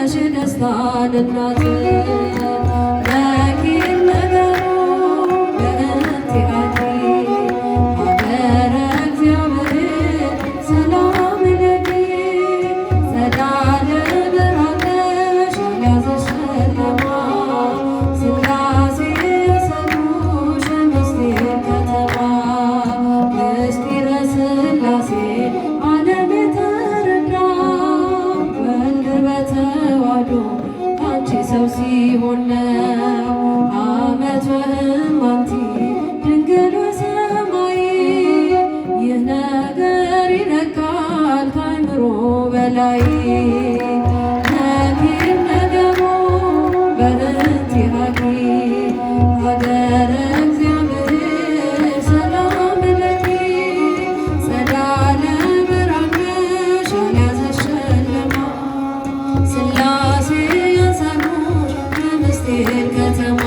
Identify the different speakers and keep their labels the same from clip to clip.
Speaker 1: ነሽ ደስታን እናት ረኪብ ነገሩ በእንቲአኪ ሀገረ እግዚአብሔር ሰላም ለኪ ጸዳለ ብርሃንሽ ያልያዘሽ ጨለማ ሥላሴ የሰሩሽ ምስጢር ከተማ ምስጢረ ሥላሴ ዓለም የተረዳ ወልድ በተዋሕዶ አንቺ ሰው ሲሆን ነው ዓመት ወእማንቲ ድንግል በሰማይ ይህ ነገር ይረቃል ከአእምሮ በላይ ረኪብ ነገሩ በእንቲአኪ ሀገረ እግዚአብሔር ሰላም ለኪ ጸዳለ ብርሃንሽ ያልያዘሽ ጨለማ ሥላሴ ያጸኑሽ በምስጢር ከተማ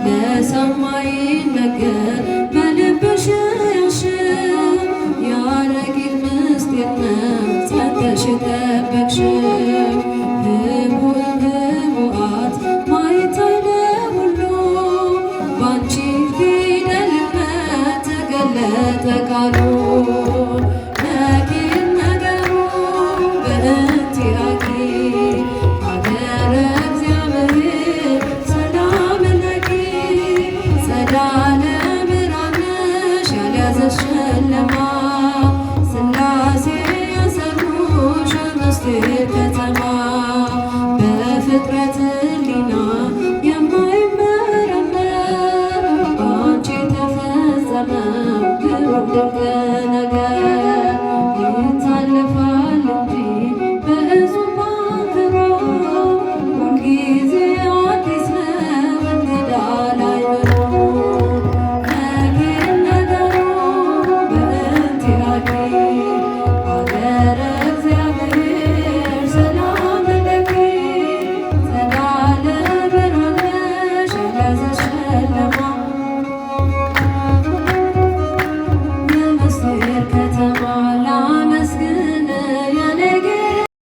Speaker 1: ለሰው ማይነገር በልብሽ ያሽው ያረቂቅ ምስጢር ነው ጸንተሽ የጠበቅሽው ህቡዕ ህቡዓት ማይታይ ለሁሉ ባንቺ ፊደልነት ተገለጠ ቃሉ ረኪብ ነገሩ በእንቲአኪ ሀገረ እግዚአብሔር ሰላም ለኪ ጸዳለ ብርሃንሽ ያልያዘሽ ጨለማ ሥላሴ ያጸኑሽ ምስጢር ከተማ በፍጥረት ሕሊና የማይመረመር ባንቺ ተፈጸመ ግሩም ድንቅ